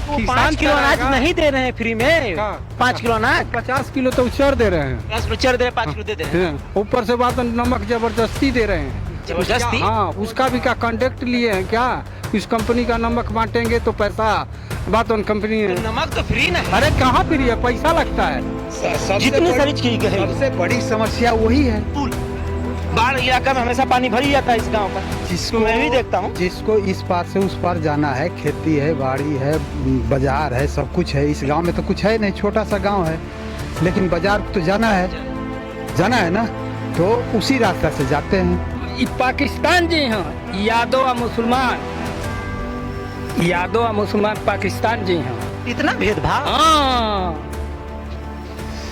5 kilo अनाज नहीं दे रहे हैं फ्री में। 5 किलो अनाज 50 किलो तो उचर दे रहे हैं। 10 किलो चढ़ दे रहे, 5 किलो दे रहे हैं। ऊपर से बात नमक जबरदस्ती दे रहे हैं। जबरदस्ती? हाँ, उसका भी क्या कॉन्ट्रैक्ट लिए हैं क्या? इस कंपनी का नमक बांटेंगे तो पैसा बात उन कंपनी है। तो नमक तो फ्री ना है। अरे कहाँ फ्री है, पैसा लगता है। जितनी सारी चीज है। सबसे बड़ी समस्या वही है। बाढ़ इलाका में हमेशा पानी भर ही जाता है इस गांव का, जिसको मैं भी देखता हूँ। जिसको इस पार से उस पार जाना है, खेती है, बाड़ी है, बाजार है, सब कुछ है। इस गांव में तो कुछ है नहीं, छोटा सा गांव है, लेकिन बाजार तो जाना है ना, तो उसी रास्ते से जाते हैं। पाकिस्तान जी हाँ, यादव और मुसलमान पाकिस्तान जी हाँ। इतना भेदभाव? हाँ,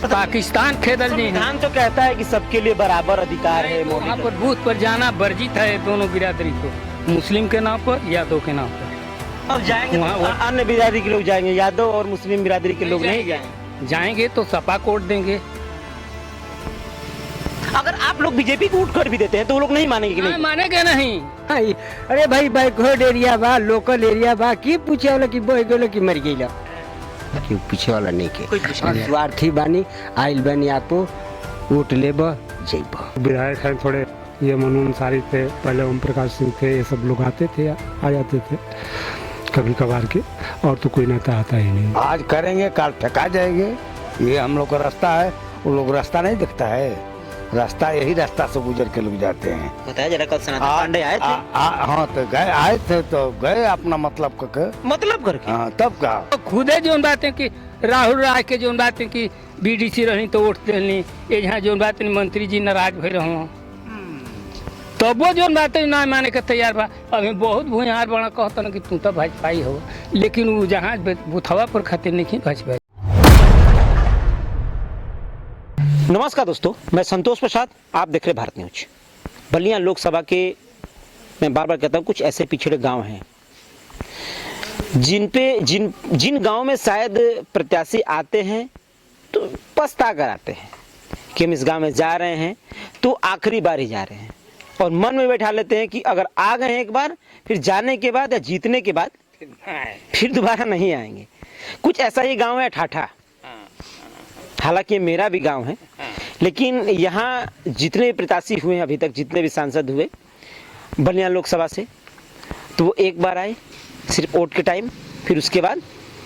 पाकिस्तान खेदल जी हैं। संविधान तो कहता है कि सबके लिए बराबर अधिकार है। वहाँ पर बूथ पर जाना वर्जित है दोनों बिरादरी को, मुस्लिम के नाम पर, यादव के नाम पर। और जाएंगे तो अन्य बिरादरी के लोग जाएंगे, यादव और मुस्लिम बिरादरी के लोग नहीं जाएंगे तो सपा कोट देंगे। अगर आप लोग बीजेपी को वोट कर भी देते हैं तो वो लोग नहीं मानेंगे कि नहीं? मानेंगे नहीं। अरे भाई बैकवर्ड एरिया बा, लोकल एरिया बा, की पूछे वाला की बोल गेलो की मर गई कि पूछे वाला नहीं के स्वार्थी बानी आइल बनी आपको वोट लेब जैब। विधायक हैं थोड़े ये मनोज अंसारी थे, पहले ओम प्रकाश सिंह थे, ये सब लोग आते थे, आ जाते थे कभी कभार के, और तो कोई नेता आता ही नहीं। आज करेंगे काल ठका जाएंगे, ये हम लोग का रास्ता है। वो लोग रास्ता नहीं दिखता है, रास्ता यही रास्ता से गुजर के लोग जाते हैं। बताया जरा, कल सनातन पांडे आए थे। हाँ, तो आए थे तो गए अपना मतलब करके। हाँ, तब का खुदे जो बातें कि राहुल राय के जो बातें कि बीडीसी रही तो वोट देनी, ये जहाँ जो बातें मंत्री जी नाराज भई रहो, तब वो जो बातें ना माने के तैयार बा। अभी बहुत भूहार बड़ा कहता ना कि तू तो भाजपा ही हो, लेकिन वो जहाँ बुथवा पर खातिर नहीं भाजपा। नमस्कार दोस्तों, मैं संतोष प्रसाद, आप देख रहे भारत न्यूज। बलिया लोकसभा के मैं बार बार कहता हूँ कुछ ऐसे पिछड़े गांव हैं जिन गांव में शायद प्रत्याशी आते हैं तो पछता कर आते हैं कि हम इस गांव में जा रहे हैं तो आखिरी बार ही जा रहे हैं, और मन में बैठा लेते हैं कि अगर आ गए हैं एक बार, फिर जाने के बाद या जीतने के बाद फिर दोबारा नहीं आएंगे। कुछ ऐसा ही गाँव है ठाठा। हालांकि मेरा भी गांव है, लेकिन यहाँ जितने भी प्रत्याशी हुए हैं अभी तक, जितने भी सांसद हुए बलिया लोकसभा से, तो वो एक बार आए सिर्फ वोट के टाइम, फिर उसके बाद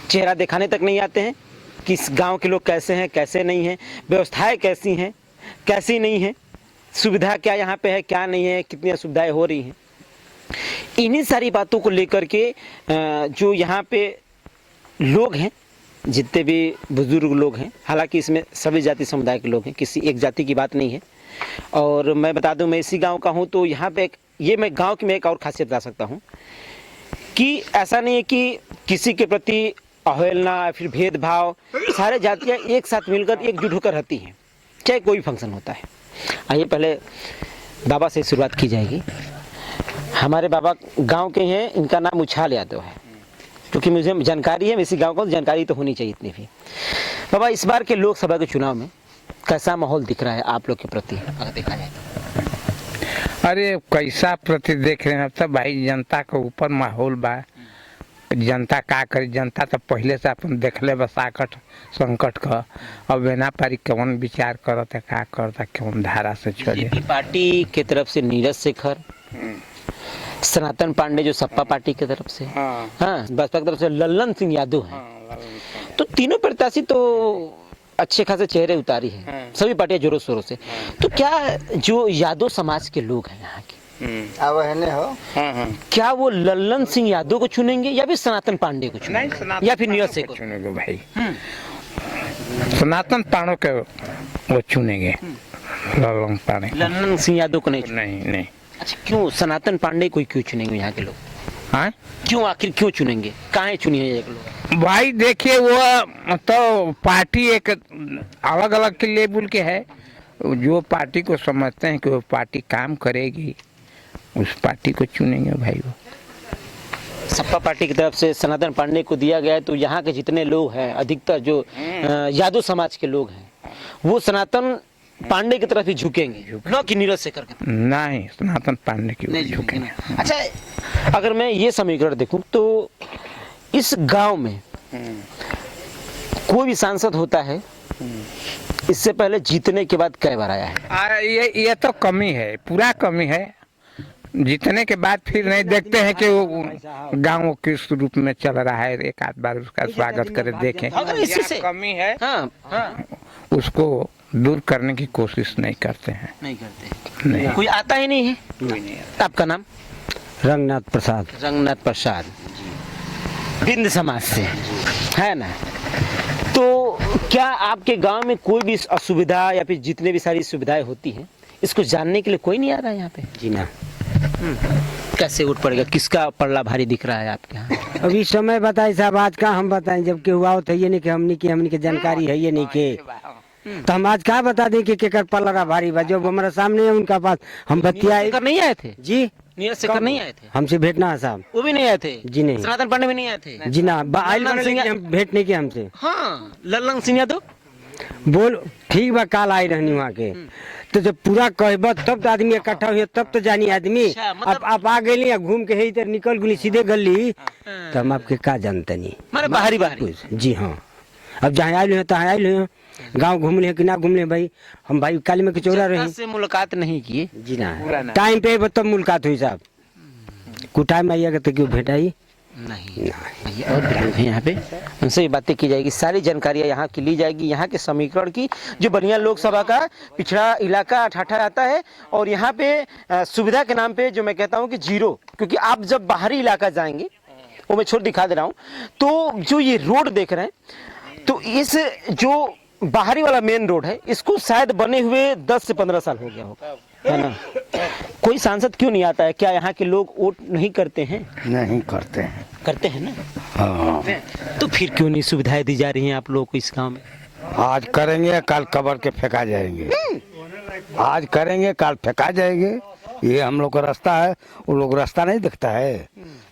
चेहरा दिखाने तक नहीं आते हैं कि इस गांव के लोग कैसे हैं, कैसे नहीं हैं, व्यवस्थाएं कैसी हैं, कैसी नहीं हैं, सुविधा क्या यहाँ पे है, क्या नहीं है, कितनी सुविधाएं हो रही हैं। इन्हीं सारी बातों को लेकर के जो यहाँ पे लोग हैं, जितने भी बुजुर्ग लोग हैं, हालांकि इसमें सभी जाति समुदाय के लोग हैं, किसी एक जाति की बात नहीं है। और मैं बता दूं, मैं इसी गांव का हूं, तो यहाँ पे मैं गांव की मैं एक और खासियत बता सकता हूं कि ऐसा नहीं है कि किसी के प्रति अवहेलना या फिर भेदभाव, सारे जातियाँ एक साथ मिलकर एकजुट होकर रहती हैं, चाहे कोई फंक्शन होता है। आइए पहले बाबा से शुरुआत की जाएगी। हमारे बाबा गाँव के हैं, इनका नाम उछाल यादव है, क्योंकि मुझे जानकारी है, इसी गांव को जानकारी तो होनी चाहिए इतनी भी। बाबा, इस बार के लोकसभा के चुनाव में कैसा माहौल दिख रहा है आप लोग के प्रति, अगर देखा जाए तो? अरे कैसा प्रति देख रहे हैं सब भाई, जनता के ऊपर माहौल बा। जनता का करे, जनता तो पहले से अपन देखले बस संकट का, अब बिना पारी कौन विचार करता, का करता, कौन धारा से चले। पार्टी के तरफ से नीरज शेखर, सनातन पांडे जो सपा पार्टी की तरफ से, हाँ बसपा की तरफ से लल्लन सिंह यादव है, तो तीनों प्रत्याशी तो अच्छे खासे चेहरे उतारी है, सभी पार्टियां जोरों शोरों से। तो क्या जो यादव समाज के लोग हैं यहाँ के, क्या वो लल्लन सिंह यादव को चुनेंगे या फिर सनातन पांडे को चुनेंगे या फिर नीरज शेखर चुनेंगे? भाई सनातन पांडे के वो चुनेंगे, लल्लन सिंह यादव को नहीं। अच्छा, क्यों सनातन पांडे को क्यों चुनेंगे यहाँ के लोग? हाँ, क्यों, आखिर क्यों चुनेंगे, कहाँ चुनी है ये लोग? भाई देखिए, वो तो पार्टी एक अलग अलग के लेवल के है। जो पार्टी को समझते हैं कि वो पार्टी काम करेगी, उस पार्टी को चुनेंगे भाई। वो सपा पार्टी की तरफ से सनातन पांडे को दिया गया है, तो यहाँ के जितने लोग हैं, अधिकतर जो यादव समाज के लोग हैं, वो सनातन पांडे की तरफ ही झुकेंगे, न कि नीरज शेखर की तरफ? नहीं, सनातन पांडे की झुकेंगे। अच्छा, अगर मैं ये समीकरण देखूं तो इस गांव में कोई भी सांसद होता है इससे पहले जीतने के बाद कई बार आया है? ये तो कमी है, पूरा कमी है। जीतने के बाद फिर नहीं देखते हैं कि वो गाँव किस रूप में चल रहा है, एक आध बार उसका स्वागत करे देखें। अगर इसी से कमी है, हाँ उसको दूर करने की कोशिश नहीं करते हैं। नहीं करते, नहीं, कोई आता ही नहीं है। कोई नहीं। आपका नाम? रंगनाथ प्रसाद। रंगनाथ प्रसाद, बिंद समाज से है ना। तो क्या आपके गांव में कोई भी असुविधा या फिर जितने भी सारी सुविधाएं होती हैं इसको जानने के लिए कोई नहीं आ रहा है यहाँ पे? जी ना। कैसे उठ पड़ेगा? किसका पल्ला भारी दिख रहा है आपके यहाँ? अभी समय बताए साहब, आज का हम बताएं, जबकि हुआ हो तो ये नहीं कि हमनी के जानकारी है ये नहीं के, तो हम आज क्या बता दें कि केकर पल्ला भारी बा, जो हमारे सामने है उनका पास हम बतियाए। शेखर नहीं आए थे? जी नीरज शेखर नहीं आए थे? हमसे भेंटना है साहब। वो भी नहीं आए थे? जी नहीं। सनातन पांडे भी नहीं आए थे? जी ना, लल्लन सिंह हम भेंट नहीं किया हमसे। हाँ, लल्लन सिंह यादव बोल ठीक बा, काल आई रहनी वहाँ के, तो जब पूरा कहब तब तो आदमी इकट्ठा हुए, तब तो जानी आदमी। अच्छा, मतलब- अब आप आ गए घूम के है इधर निकल गई सीधे गली, तो हम आपके का जानते नहीं। मारे बाहरी बाहरी। कुछ जी हाँ, अब जहाँ आये तहाँ आये, गाँव घूम ले कि ना घूम ले भाई, हम भाई काली में कचौरा जनता रहे। से मुलाकात नहीं की? जी ना, टाइम पे तब मुलाकात हुई साहब, कुछ टाइम आइएगा तो क्यों भेंट आई नहीं। और भी लोग हैं यहाँ पे, उनसे भी बातें की जाएगी, सारी जानकारियाँ यहाँ की ली जाएगी, यहाँ के समीकरण की। जो बनिया लोकसभा का पिछड़ा इलाका ठाठा आता है और यहाँ पे सुविधा के नाम पे जो मैं कहता हूँ कि जीरो, क्योंकि आप जब बाहरी इलाका जाएंगे, वो मैं छोड़ दिखा दे रहा हूँ, तो जो ये रोड देख रहे हैं, तो इस जो बाहरी वाला मेन रोड है इसको शायद बने हुए 10 से 15 साल हो गया होगा, है ना। कोई सांसद क्यों नहीं आता है? क्या यहाँ के लोग वोट नहीं करते हैं? नहीं करते हैं। करते हैं ना। हाँ, तो फिर क्यों नहीं सुविधाएं दी जा रही हैं आप लोगों को इस गांव में? आज करेंगे कल कबर के फेंका जाएंगे, आज करेंगे कल फेंका जाएंगे। ये हम लोग का रास्ता है, वो लोग रास्ता नहीं दिखता है,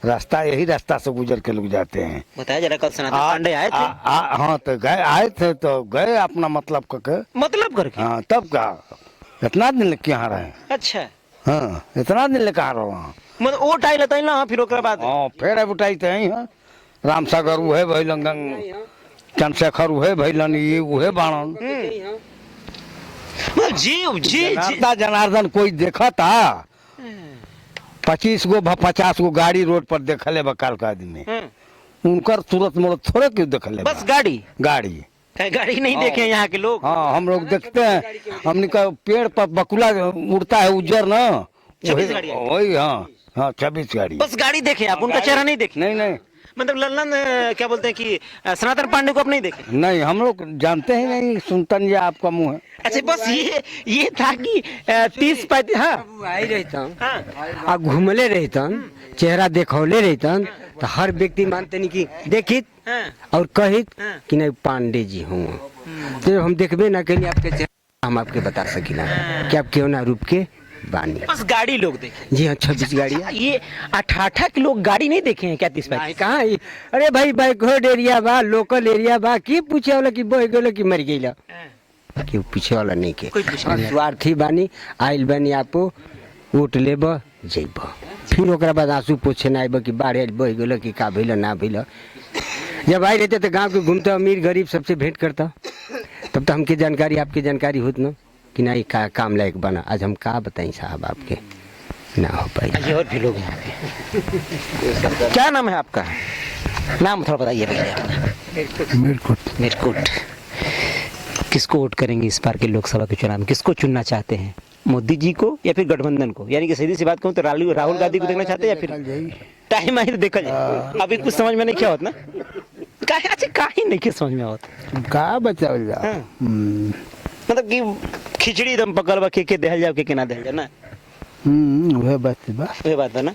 रास्ता यही रास्ता से गुजर के लोग जाते हैं। बताया जरा, कल सनातन पांडे आए थे? हाँ, तो गए, आए थे तो गए अपना मतलब करके। मतलब करके? हाँ, तब का इतना दिन लेके यहाँ रहे। अच्छा, हाँ, इतना दिन लेके आ रहा हूँ। मतलब वोट आई लेता है ना, फिर ओकरा बाद हाँ, फिर उठाई थे यहाँ रामसागर उहे भैलन, चंद्रशेखर उहे भैलन, ये उहे बाणन। मतलब जी जी जनता जनार्दन कोई देखा था? 25 गो 50 गो गाड़ी रोड पर देखले बकाल का आदमी, उनकर सूरत मूरत थोड़े क्यों देखले? बस गाड़ी गाड़ी गाड़ी नहीं देखे यहाँ के लोग? हाँ, हम लोग देखते हैं, हमने का पेड़ पर बकुला उड़ता है उज्जर ना, 26 गाड़ियाँ। वही। हाँ हाँ, 26 गाड़ी। बस गाड़ी देखे आप, उनका चेहरा नहीं देखे? नहीं नहीं मतलब लल्लन क्या बोलते हैं कि सनातन पांडे को आप नहीं देखे? नहीं, हम लोग जानते ही नहीं, सुनतन या आपका मुंह है। अच्छा, बस ये था कि 30-35। हाँ आई रहता हाँ, आ घूमले रहतन, चेहरा देखौले रहतन, तो हर व्यक्ति मानते नहीं कि देखित हाँ। और कहित हाँ। कि नहीं पांडे जी हूँ, तो हम देखबे ना कहीं आपके चेहरा, हम आपके बता सकिला कि आप क्यों ना रूप के बानी। बस गाड़ी लोग देखे? जी हाँ, 26 गाड़ियाँ। ये 18 के लोग गाड़ी नहीं देखे हैं क्या? 30-35? कहाँ? अरे भाई बैकवर्ड एरिया बा, लोकल एरिया बा, की पूछे वाला कि बह गलो कि मर गईला, कि पीछे वाला नहीं के। कोई पूछे नहीं। स्वार्थी बानी, आइल बानी आपो वोट लेब जइब, फिर ओकरा बाद आंसू पोछे ना आइब कि बाढ़ आइल बह गलो कि का भइल ना भइल। जब आई रहते तो गांव के घूमते, अमीर गरीब सबसे भेंट करता, तब तो हमके जानकारी आपकी जानकारी होत ना कि नहीं का काम लायक बना। आज हम का बताएं साहब, आपके ना हो पाई। ये और भी लोग हैं यहाँ पे। क्या नाम है आपका? नाम थोड़ा बताइए भैया अपना। मिरकुट। किसको वोट करेंगे इस बार के लोकसभा के चुनाव में? किसको चुनना चाहते हैं, मोदी जी को या फिर गठबंधन को? यानी कि सीधी सी बात कहूँ तो राहुल गांधी को देखना चाहते हैं या फिर टाइम आई तो देखा जाए? अभी कुछ समझ में नहीं क्या होता ना, काहे नहीं समझ में होता का बचा मतलब कि खिचड़ी दम पकड़ बा के देहल जाओ के ना देहल जाओ ना, वह बात बा। वही बात है ना।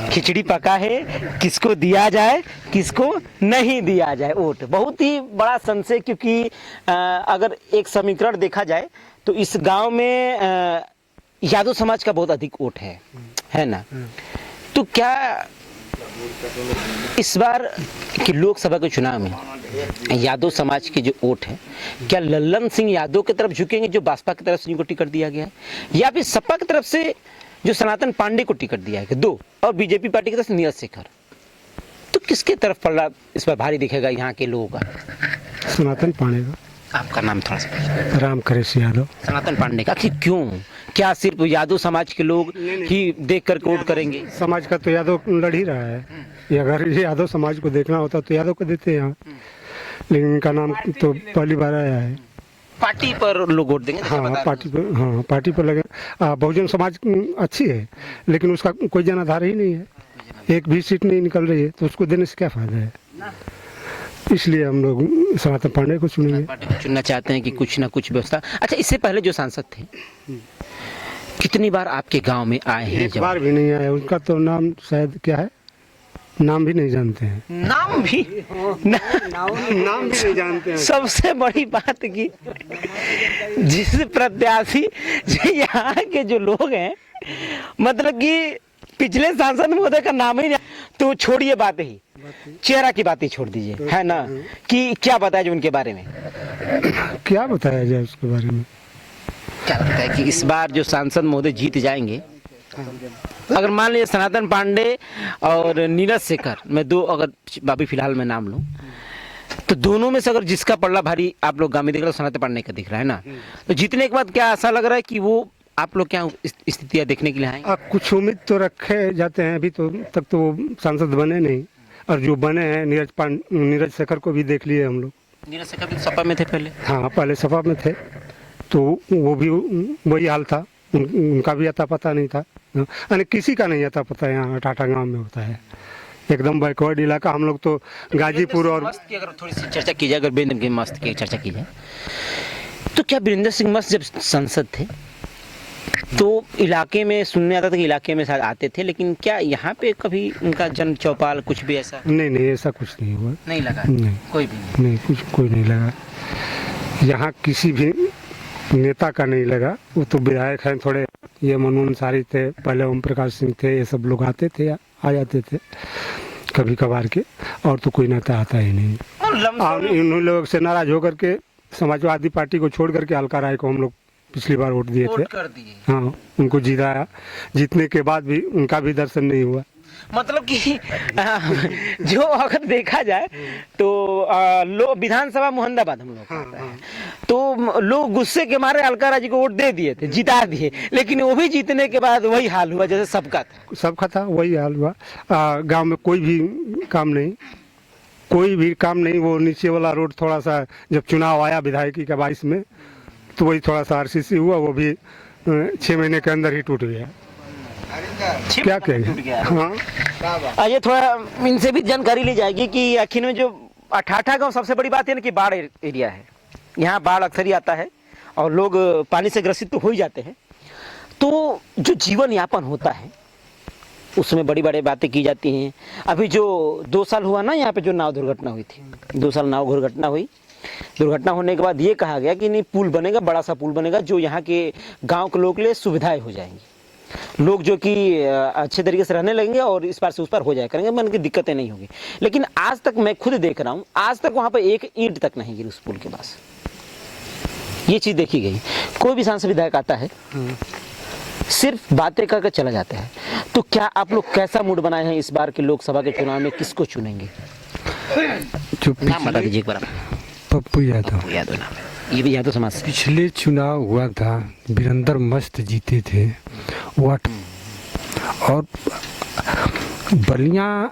खिचड़ी पका है, किसको दिया जाए किसको नहीं दिया जाए वोट, बहुत ही बड़ा संशय। क्योंकि अगर एक समीकरण देखा जाए तो इस गांव में यादव समाज का बहुत अधिक वोट है ना। तो क्या इस बार के लोकसभा के चुनाव में यादव समाज के जो वोट है, क्या लल्लन सिंह यादव की तरफ झुकेंगे जो बसपा की तरफ से जिनको टिकट दिया गया है, या फिर सपा की तरफ से जो सनातन पांडे को टिकट दिया है, दो, और बीजेपी पार्टी की तरफ से नीरज शेखर? तो किसके तरफ पलड़ा इस बार भारी दिखेगा यहाँ के लोगों का? सनातन पांडे का। आपका नाम थोड़ा सा? राम करेश यादव। सनातन पांडे का। आखिर क्यों? क्या सिर्फ यादव समाज के लोग ही देख कर वोट करेंगे? समाज का तो यादव लड़ ही रहा है, ये अगर यादव समाज को देखना होता तो यादव को देते हैं यहाँ, लेकिन इनका नाम तो पहली बार आया है। पार्टी पर लोग वोट देंगे? हाँ पार्टी पर लगे। बहुजन समाज अच्छी है, लेकिन उसका कोई जनाधार ही नहीं है, एक भी सीट नहीं निकल रही है, तो उसको देने से क्या फायदा है? इसलिए हम लोग सनातन पांडे को चुनेंगे। पार्टी को चुनना चाहते हैं कि कुछ ना कुछ व्यवस्था। अच्छा, इससे पहले जो सांसद थे कितनी बार आपके गांव में आए हैं? एक बार भी नहीं आए। उनका तो नाम शायद क्या है, नाम भी नहीं जानते हैं। नाम भी नाम भी नहीं जानते हैं। सबसे बड़ी बात की जिस प्रत्याशी यहाँ के जो लोग हैं, मतलब कि पिछले सांसद महोदय का नाम ही नहीं, तो छोड़िए बात ही, चेहरा की बात ही छोड़ दीजिए, है ना, कि क्या बताया जो उनके बारे में? क्या बताया जाए उसके बारे में? क्या लगता है कि इस बार जो सांसद महोदय जीत जाएंगे? अगर मान लीजिए सनातन पांडे और नीरज शेखर, मैं दो अगर अभी फिलहाल मैं नाम लूं, तो दोनों में से अगर जिसका पल्ला भारी आप लोग गांव में देख रहे हो, सनातन पांडे का दिख रहा है ना, तो जीतने के बाद क्या ऐसा लग रहा है कि वो आप लोग क्या स्थितियां देखने के लिए आएंगे? कुछ उम्मीद तो रखे जाते हैं, अभी तो तक तो वो सांसद बने नहीं, और जो बने हैं नीरज शेखर को भी देख लिए हम लोग। नीरज शेखर भी सपा में थे पहले? हाँ, पहले सपा में थे, तो वो भी वही हाल था, उनका भी अता पता नहीं था, यानी किसी का नहीं अता पता यहाँ टाटा गांव में होता है, एकदम बैकवर्ड इलाका। हम लोग तो गाजीपुर और मस्त की अगर थोड़ी सी चर्चा की जाए, अगर वीरेंद्र के मस्त की चर्चा की जाए, तो क्या वीरेंद्र सिंह मस्त जब सांसद थे तो इलाके में सुनने आता था कि इलाके में शायद आते थे, लेकिन क्या यहाँ पे कभी उनका जन चौपाल कुछ भी ऐसा? नहीं, ऐसा कुछ नहीं हुआ। नहीं लगा? नहीं, कोई भी नहीं, कुछ कोई नहीं लगा यहाँ, किसी भी नेता का नहीं लगा। वो तो विधायक हैं थोड़े, ये मनु अंसारी थे, पहले ओम प्रकाश सिंह थे, ये सब लोग आते थे, आ जाते थे कभी कभार के, और तो कोई नेता आता ही नहीं। और इन लोगों से नाराज होकर के समाजवादी पार्टी को छोड़ करके अलका राय को हम लोग पिछली बार वोट दिए थे। हाँ, उनको जिताया, जीतने के बाद भी उनका भी दर्शन नहीं हुआ। मतलब कि जो अगर देखा जाए तो लोग विधानसभा मोहम्मदाबाद हम लोग तो लोग गुस्से के मारे अलका राय जी को वोट दे दिए थे, जिता दिए, लेकिन वो भी जीतने के बाद वही हाल हुआ जैसे सबका था वही हाल हुआ। गांव में कोई भी काम नहीं, वो नीचे वाला रोड थोड़ा सा जब चुनाव आया विधायकी का 22 में, तो वही थोड़ा सा आरसीसी हुआ, वो भी 6 महीने के अंदर ही टूट गया। क्या कहेंगे? हाँ, ये थोड़ा इनसे भी जानकारी ली जाएगी कि आखिर में जो अठाठा गांव, सबसे बड़ी बात है ना कि बाढ़ एरिया है, यहाँ बाढ़ अक्सर ही आता है और लोग पानी से ग्रसित तो हो ही जाते हैं, तो जो जीवन यापन होता है उसमें बड़ी बड़ी बातें की जाती हैं। अभी जो 2 साल हुआ ना, यहाँ पे जो नाव दुर्घटना हुई थी, 2 साल नाव दुर्घटना हुई, दुर्घटना होने के बाद ये कहा गया कि नहीं, पुल बनेगा, बड़ा सा पुल बनेगा, जो यहाँ के गांव के लोगों के लिए सुविधाएं हो जाएंगी, लोग जो कि अच्छे तरीके से रहने लगेंगे और इस पार से उस पार हो जाया करेंगे, मन की दिक्कतें नहीं होगी। लेकिन आज तक मैं खुद देख रहा हूँ, आज तक वहाँ पर एक ईंट तक नहीं गिरी उस पुल के पास। ये चीज़ देखी गई। कोई भी सांसद विधायक आता है सिर्फ बातें करके चला जाता है। तो क्या आप लोग कैसा मूड बनाए हैं इस बार के लोकसभा के चुनाव में, किसको चुनेंगे? नाम बता दीजिए एक बार। पप्पू यादव। यादव नाम है, ये भी यादव समाज से। पिछले चुनाव हुआ था, वीरेंद्र मस्त जीते थे वाट, और बलिया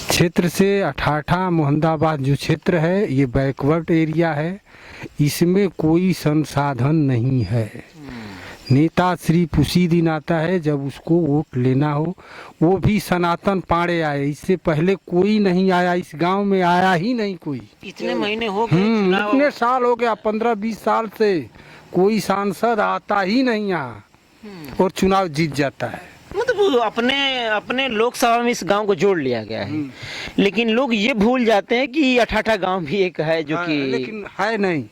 क्षेत्र से अठाठा मोहम्मदाबाद जो क्षेत्र है, ये बैकवर्ड एरिया है, इसमें कोई संसाधन नहीं है। नेता सिर्फ उसी दिन आता है जब उसको वोट लेना हो, वो भी सनातन पांडे आए, इससे पहले कोई नहीं आया, इस गांव में आया ही नहीं कोई। इतने महीने हो गए, इतने साल हो गया, 15-20 साल से कोई सांसद आता ही नहीं यहाँ, और चुनाव जीत जाता है। मतलब अपने लोकसभा में इस गांव को जोड़ लिया गया है, लेकिन लोग ये भूल जाते हैं कि अठाठा गांव भी एक है जो कि लेकिन है नहीं,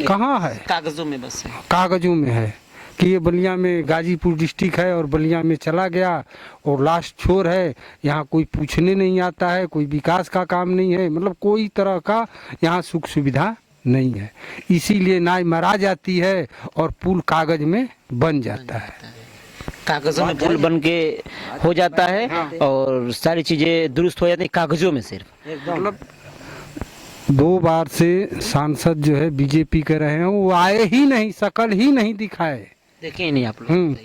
कहाँ है? कागजों में बस है, कागजों में है कि ये बलिया में गाजीपुर डिस्ट्रिक्ट है और बलिया में चला गया और लास्ट छोर है, यहाँ कोई पूछने नहीं आता है, कोई विकास का काम नहीं है, मतलब कोई तरह का यहाँ सुख सुविधा नहीं है, इसीलिए नाई मरा जाती है और पुल कागज में बन जाता है। कागजों में भूल बन के हो जाता है और सारी चीजें दुरुस्त हो जाती है कागजों में सिर्फ। मतलब 2 बार से सांसद जो है बीजेपी के रहे हैं, वो आए ही नहीं, शकल ही नहीं दिखाए। देखे ही नहीं आप लोग।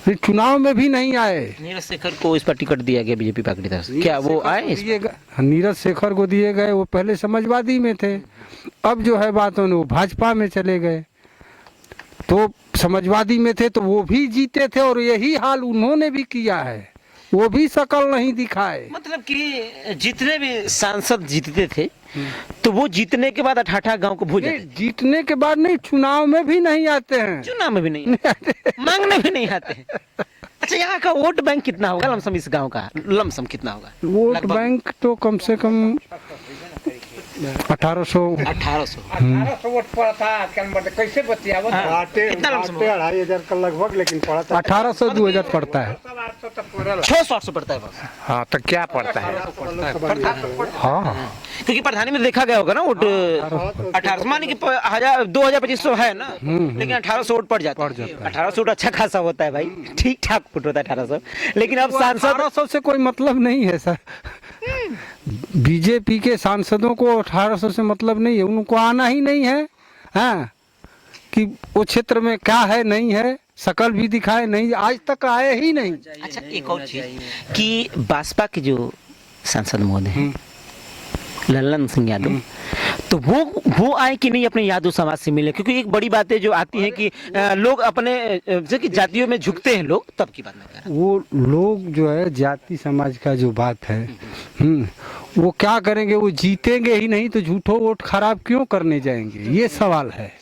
फिर चुनाव में भी नहीं आए। नीरज शेखर को इस पर टिकट दिया गया बीजेपी पार्टी की तरफ से, क्या वो आए? नीरज शेखर को दिए गए, वो पहले समाजवादी में थे, अब जो है बात है वो भाजपा में चले गए। तो समाजवादी में थे तो वो भी जीते थे और यही हाल उन्होंने भी किया है, वो भी शकल नहीं दिखाए। मतलब कि जितने भी सांसद जीतते थे तो वो जीतने के बाद 88 गांव को भूल जाते थे। जीतने के बाद नहीं, चुनाव में भी नहीं आते हैं, चुनाव में भी नहीं आते, मांगने भी नहीं आते हैं। अच्छा, यहाँ का वोट बैंक कितना होगा लमसम, इस गांव का लमसम कितना होगा? वोट बैंक तो कम से कम 1800 वोट पड़ा था आजकल, कैसे बतिया कितना लमसम होगा? 2500 का लगभग, लेकिन पड़ा था 1800 2000 पड़ता है। 600 पड़ता है बस। हाँ तो क्या पड़ता है? हाँ, क्योंकि प्रधानी में देखा गया होगा ना वोट 1800, मानी कि 2000-2500 है ना, लेकिन 1800 वोट पड़ जाता है। 1800 वोट अच्छा खासा होता है भाई, ठीक ठाक वोट होता है 1800। लेकिन अब सांसद 1800 से कोई मतलब नहीं है सर। बीजेपी के सांसदों को 1800 से मतलब नहीं है, उनको आना ही नहीं है। हाँ, कि वो क्षेत्र में क्या है नहीं है, शकल भी दिखाए नहीं, आज तक आए ही नहीं। अच्छा, एक और चीज कि भाजपा के जो सांसद महोदय हैं लल्लन सिंह यादव, तो वो आए कि नहीं अपने यादव समाज से मिले? क्योंकि एक बड़ी बातें जो आती है कि लोग अपने जैसे कि जातियों में झुकते हैं लोग, तब की बात मैं कह रहा हूं। वो लोग जो है जाति समाज का जो बात है, वो क्या करेंगे? वो जीतेंगे ही नहीं तो झूठो वोट खराब क्यों करने जाएंगे? ये सवाल है।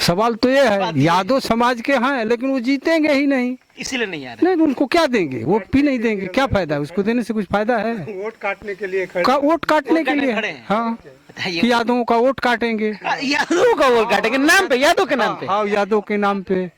सवाल तो ये है, यादव समाज के हैं लेकिन वो जीतेंगे ही नहीं, इसीलिए नहीं आ रहे। नहीं तो उनको क्या देंगे? वोट भी नहीं देंगे, क्या फायदा है? उसको देने से कुछ फायदा है? वोट काटने के लिए वोट काटने के लिए खड़े हैं। हाँ, कि यादवों का वोट काटेंगे। यादव का वोट काटेंगे नाम पे, यादव के नाम पे। हाँ, यादव के नाम पे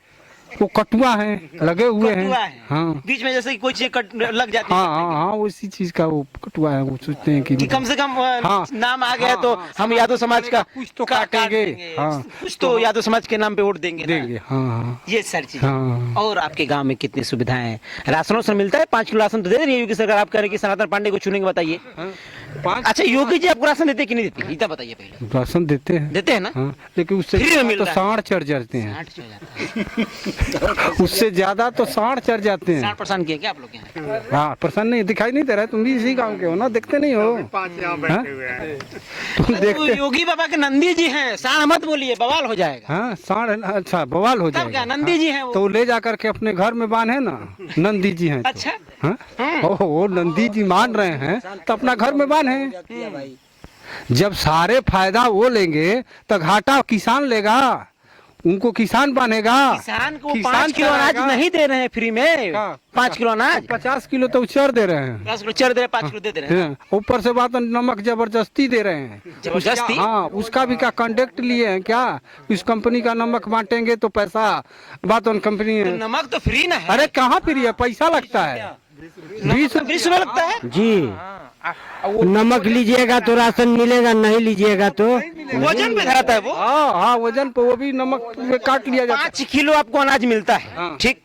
वो कटुआ हैं, लगे हुए हैं। हाँ, बीच में जैसे कि कोई चीज लग जाती हाँ है। हाँ हाँ, उसी चीज का वो कटुआ है। वो सोचते हैं कि कम से कम हाँ, नाम आ गया तो हम यादव समाज का कुछ तो काटेंगे। हाँ, कुछ तो यादव समाज के नाम पे वोट देंगे ना। देंगे। हाँ हाँ ये सारी चीज। हाँ। और आपके गांव में कितनी सुविधाएं हैं? राशन से मिलता है? 5 किलो राशन तो दे रही है योगी सरकार। आप कह रहे हैं कि सनातन पांडे को चुनेंगे, बताइए। अच्छा, योगी जी आपको राशन देते कि नहीं देते, इतना बताइए पहले। राशन देते हैं, देते हैं ना? हाँ, लेकिन उससे फ्री में मिल तो रहा है। सांड चढ़ जाते हैं। 60 हो जाता है। उससे ज्यादा तो सांड चढ़ जाते हैं। 60% किया क्या आप लोग के यहाँ? हाँ, प्रसन्न नहीं दिखाई नहीं दे रहा है। तुम भी इसी गांव के हो ना, देखते नहीं हो? 5 यहाँ हाँ? बैठे हुए हैं। तुम तो देखते। योगी बाबा के नंदी जी हैं, साढ़ मत बोलिए, बवाल हो जाएगा। हाँ, सांड, अच्छा बवाल हो तब क्या जाएगा। नंदी जी हैं वो? तो ले जा करके अपने घर में बांधे ना, नंदी जी हैं तो। अच्छा। हाँ? ओह, वो नंदी जी मान रहे हैं तो अपना घर में बांधे। जब सारे फायदा वो लेंगे तो घाटा किसान लेगा, उनको किसान बांधेगा। किसान को 5 किलो अनाज चढ़ाएगा। नहीं दे रहे हैं फ्री में। हाँ। 5 किलो अनाज, 50 किलो तो चढ़ दे रहे हैं। 10 किलो चढ़ दे रहे हैं, 5 किलो दे रहे हैं। हाँ, ऊपर से बात नमक जबरदस्ती दे रहे हैं। जबरदस्ती? हाँ, उसका भी क्या कॉन्ट्रैक्ट लिए हैं क्या? इस कंपनी का नमक बांटेंगे तो पैसा बात उन कंपनी तो है। नमक तो फ्री ना है। अरे कहाँ फ्री है? पैसा लगता है। 20 रुपये लगता है। जी, नमक लीजिएगा तो राशन मिलेगा, नहीं लीजिएगा तो वजन पे धराता है वो। हाँ हाँ, वजन पे वो भी नमक में काट लिया जाता 5 किलो आपको अनाज मिलता है, ठीक?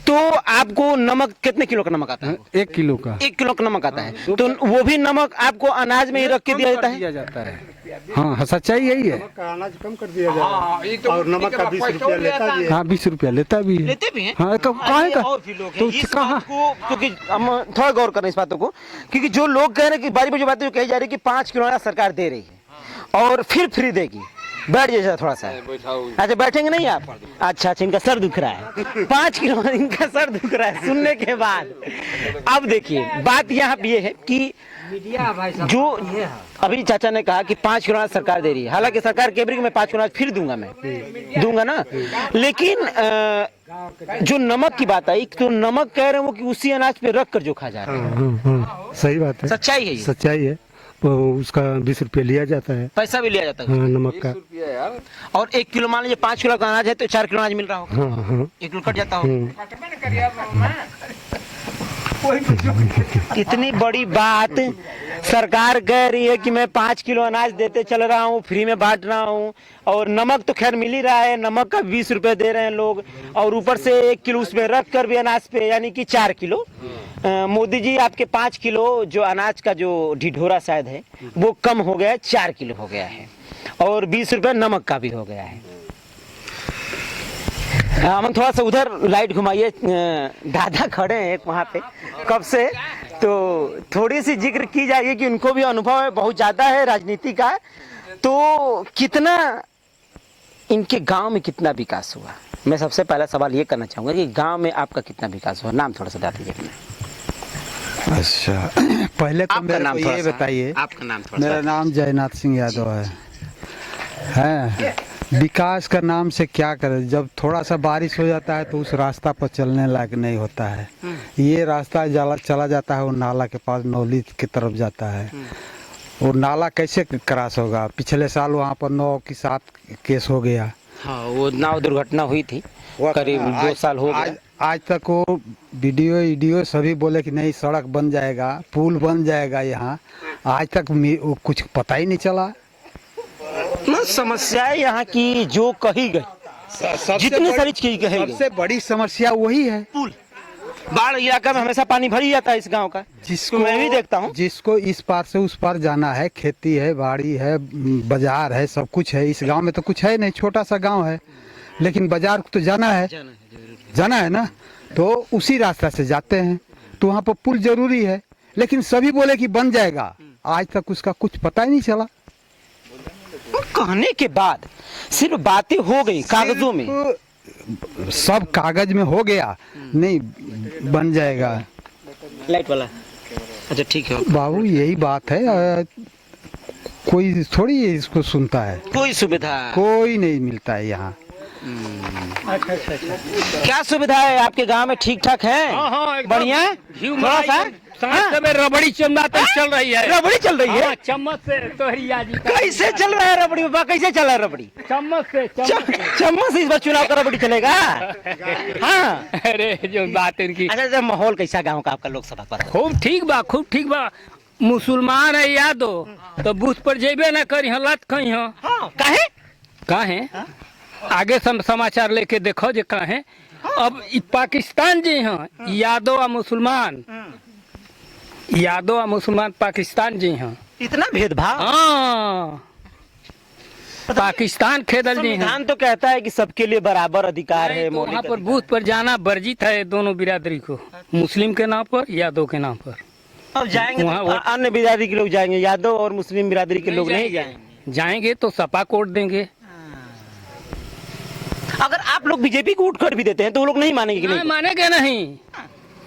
तो आपको नमक कितने किलो का नमक आता है? है। 1 किलो का 1 किलो का नमक आता है, तो वो भी नमक आपको अनाज में ही रख के दिया जाता है। हाँ, सच्चाई यही है। अनाज कम कर दिया जाए और नमक का 20 रुपया लेता भी है। हाँ, 20 रुपया लेता भी है। लेते भी हैं। हाँ, कहाँ का? और भी लोग हैं तो इस कहाँ? बात को, क्योंकि हम थोड़ा गौर करें इस बातों को, क्योंकि जो लोग कह रहे हैं कि बारी बारी बातें जो कही जा रही है कि 5 किलो अनाज सरकार दे रही है और फिर फ्री देगी। बैठ जाइए थोड़ा सा। अच्छा, बैठेंगे नहीं आप? अच्छा, इनका सर दुख रहा है। 5 किलो इनका सर दुख रहा है सुनने के बाद। अब देखिए, बात यहाँ पे ये है कि जो अभी चाचा ने कहा कि 5 किलो अनाज सरकार दे रही है, हालांकि सरकार कह रही है कि मैं 5 किलो अनाज फिर दूंगा, मैं दूंगा ना। लेकिन जो नमक की बात आई, तो नमक कह रहे हैं वो कि उसी अनाज पे रख कर जो खा जा रहा है। सही बात है, सच्चाई है ये? सच्चाई है। वो उसका 20 रुपया लिया जाता है। पैसा भी लिया जाता है हाँ, नमक का। और 1 किलो मान लीजिए 5 किलो का अनाज है तो 4 किलो अनाज मिल रहा होगा। हाँ हाँ 1 किलो कट जाता होगा। इतनी बड़ी बात सरकार कह रही है कि मैं 5 किलो अनाज देते चल रहा हूँ, फ्री में बांट रहा हूँ, और नमक तो खैर मिल ही रहा है, नमक का 20 रुपए दे रहे हैं लोग, और ऊपर से 1 किलो उसमें रख कर भी अनाज पे, यानी कि 4 किलो। मोदी जी आपके 5 किलो जो अनाज का जो ढिढोरा शायद है वो कम हो गया है, 4 किलो हो गया है, और 20 रुपए नमक का भी हो गया है। हम थोड़ा सा उधर लाइट घुमाइए, दादा खड़े हैं एक वहाँ पे कब से, तो थोड़ी सी जिक्र की जाएगी कि उनको भी अनुभव है बहुत ज़्यादा है राजनीति का। तो कितना इनके गांव में कितना विकास हुआ? मैं सबसे पहला सवाल ये करना चाहूँगा कि गांव में आपका कितना विकास हुआ? नाम थोड़ा सा बता दीजिए। अच्छा, पहले तो मेरे को ये बताइए, आपका नाम थोड़ा मेरा नाम जयनाथ सिंह यादव है। विकास का नाम से क्या करें, जब थोड़ा सा बारिश हो जाता है तो उस रास्ता पर चलने लायक नहीं होता है। ये रास्ता चला जाता है वो नाला के पास, नौली की तरफ जाता है। वो नाला कैसे क्रॉस होगा? पिछले साल वहाँ पर 9 की 7 केस हो गया। हाँ, वो नाव दुर्घटना हुई थी, करीब 2 साल हो गया। आज तक वो वीडियो सभी बोले कि नहीं सड़क बन जाएगा, पुल बन जाएगा यहाँ, आज तक कुछ पता ही नहीं चला। समस्या यहाँ की जो कही गई, जितनी सारी चीज कही गई, सबसे बड़ी समस्या वही है। पुल, बाढ़ इलाका में हमेशा पानी भर ही जाता है इस गांव का, जिसको मैं भी देखता हूँ। जिसको इस पार से उस पार जाना है, खेती है, बाड़ी है, बाजार है, सब कुछ है। इस गांव में तो कुछ है नहीं, छोटा सा गांव है, लेकिन बाजार को तो जाना है ना, तो उसी रास्ता से जाते हैं। तो वहाँ पर पुल जरूरी है, लेकिन सभी बोले कि बन जाएगा, आज तक उसका कुछ पता ही नहीं चला। कहने के बाद सिर्फ बातें हो गई कागजों में, सब कागज में हो गया, नहीं बन जाएगा। लाइट वाला, अच्छा ठीक है बाबू, यही बात है। कोई थोड़ी इसको सुनता है, कोई सुविधा कोई नहीं मिलता है यहाँ। क्या सुविधा है आपके गांव में? ठीक ठाक है, बढ़िया, थोड़ा सा में रबड़ी चमड़ा चल रही है। रबड़ी चल रही है, चम्मच से तोहरिया जी कैसे चल रहा है रबड़ी बाबा? कैसे चल रहा है रबड़ी? चम्मच से चम्मच से इस बार चुनाव का रबड़ी चलेगा? हाँ, अरे जो बात इनकी। अच्छा, माहौल कैसा गांव का आपका लोकसभा पर? खूब ठीक बा। मुसलमान है यादो तो बूथ पर जेबे ना करी लत कही हो। काहे आगे समाचार लेके देखो जे काहे। अब पाकिस्तान जी हैं, यादव और मुसलमान पाकिस्तान जी हैं। इतना भेदभाव? हाँ, पाकिस्तान खेदल जी हैं। संविधान तो कहता है कि सबके लिए बराबर अधिकार है। तो वहाँ पर बूथ पर जाना वर्जित है दोनों बिरादरी को, मुस्लिम के नाम पर, यादव के नाम पर। अब जाएंगे तो अन्य बिरादरी के लोग जाएंगे, यादव और मुस्लिम बिरादरी के लोग नहीं जाएंगे। जाएंगे तो सपा को वोट देंगे। अगर आप लोग बीजेपी को वोट कर भी देते हैं तो वो लोग नहीं मानेंगे कि नहीं?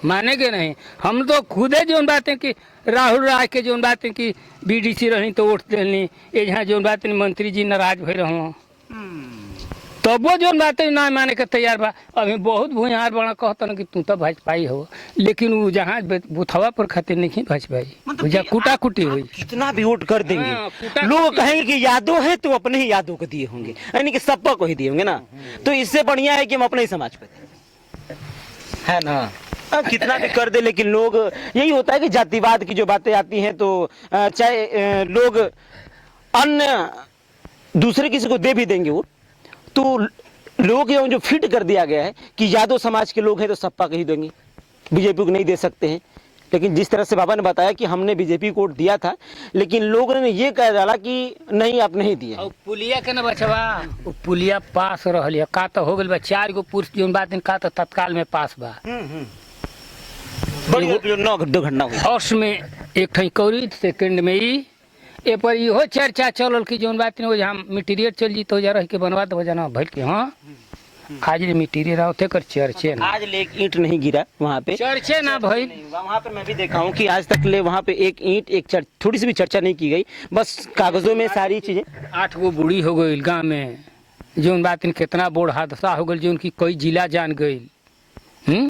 मानेंगे नहीं। हम तो खुदे जो बातें कि राहुल राय के जो बातें कि बीडीसी रही तो वोट देनी, ये जहाँ जो बातें मंत्री जी नाराज भई रहो, तब वो जो बातें ना माने के तैयार बा। अभी बहुत भूहार बड़ा कहता कि तू तो भाजपाई हो, लेकिन वो जहाँ बुथवा पर खातिर नहीं भाजपाई, मतलब कुटा कुटी हुई। कितना भी वोट कर देंगे, लोग कहेंगे कि यादव है तो अपने ही यादव को दिए होंगे, यानी कि सपा को ही दिए होंगे ना। तो इससे बढ़िया है कि हम अपने ही समाज को दें, है ना। कितना भी कर दे, लेकिन लोग यही होता है कि जातिवाद की जो बातें आती हैं तो चाहे लोग अन्य दूसरे किसी को दे भी देंगे वोट, तो लोग जो फिट कर दिया गया है कि यादव समाज के लोग हैं तो सपा को ही देंगे, बीजेपी को नहीं दे सकते हैं। लेकिन जिस तरह से बाबा ने बताया कि हमने बीजेपी को वोट दिया था, लेकिन लोगों ने ये कह डाला कि नहीं आप नहीं दिए। और पुलिया के ना बचवा, पुलिया पास रहा का तो हो गया 4 गो पुरुष जो बात का तो तत्काल में पास बा। बड़ी दुर्घटना हुई फर्स्ट में एक ठई कौरी, सेकंड में ही ए पर इहो चर्चा चलल कि जोन बात नहीं हो जहाँ मटीरियल चल जी तो जा रह के बनवा दो जाना भइल के। हाँ, आज मटीरियल आवते कर चर्चे ना, आज ले एक ईंट नहीं गिरा वहाँ पे, चर्चे ना भइल। वहाँ पे मैं भी देखा हूँ कि आज तक ले वहाँ पे एक ईंट थोड़ी सी भी चर्चा नहीं की गई, बस कागजों में सारी चीजें। 8 गो बूढ़ी हो गई गाँव में, जोन बात कितना बड़ हादसा हो गई, जो उनकी कई जिला जान गई।